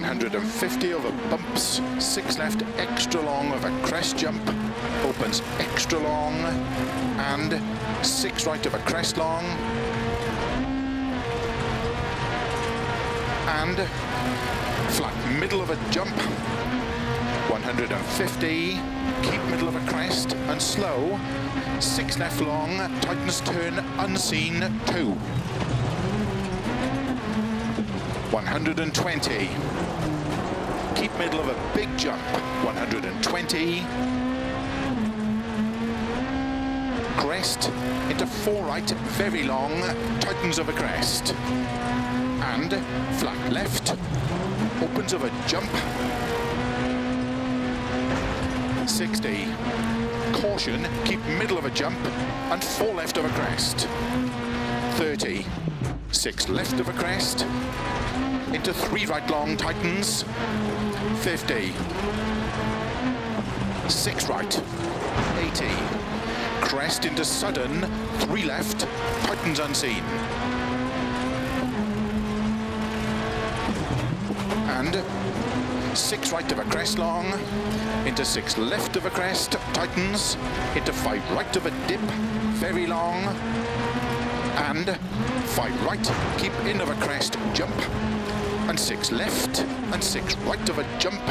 150 over bumps, 6 left extra long over crest jump, opens extra long, and 6 right over crest long, and flat middle of a jump, 150, keep middle of a crest, and slow, 6 left long, tightens turn, unseen, 2. 120, keep middle of a big jump, 120, crest, into 4 right, very long, tightens over crest, and flat left, opens over jump, 60, caution, keep middle of a jump, and 4 left over crest, 30, 6 left of a crest, into 3 right long, tightens, 50, 6 right, 80, crest into sudden, 3 left, tightens unseen, and 6 right of a crest long, into 6 left of a crest, tightens, into 5 right of a dip, very long, and 5 right, keep in of a crest, jump, and 6 left, and 6 right of a jump,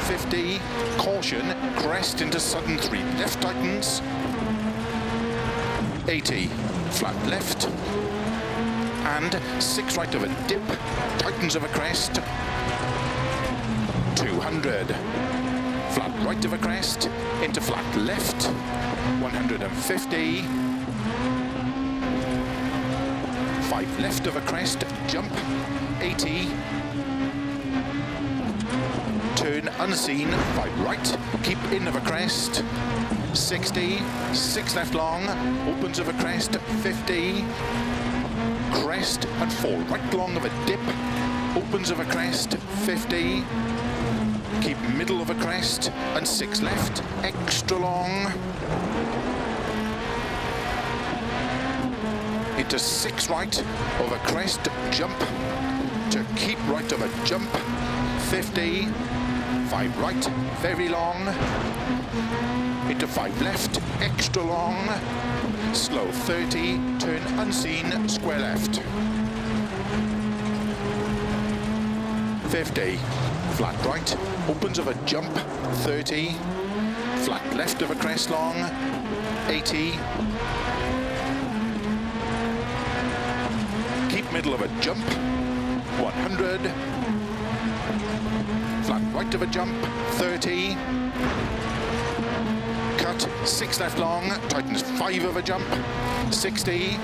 50, caution, crest into sudden 3 left, tightens, 80, flat left, and 6 right of a dip, tightens of a crest, 200, flat right of a crest, into flat left, 150, 5 left of a crest, jump, 80, turn unseen, 5 right, keep in of a crest, 60, 6 left long, opens of a crest, 50, crest and 4 right long of a dip, opens of a crest, 50, keep middle of a crest, and 6 left, extra long, into 6 right of a crest, jump, to keep right of a jump, 50, 5 right, very long, into 5 left, extra long, slow 30, turn unseen, square left, 50, flat right, opens of a jump, 30, flat left of a crest long, 80, keep middle of a jump, 100, flat right of a jump, 30, cut, 6 left long, tightens 5 of a jump, 60,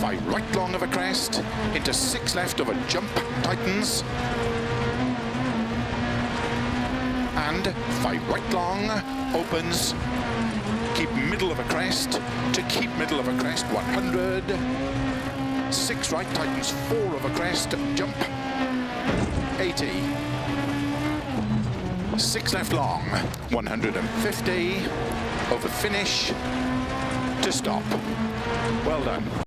5 right long of a crest, into 6 left of a jump, tightens, and 5 right long, opens, keep middle of a crest, to keep middle of a crest, 100, 6 right, tightens 4 of a crest, jump, 80, 6 left long, 150, over finish, to stop. Well done.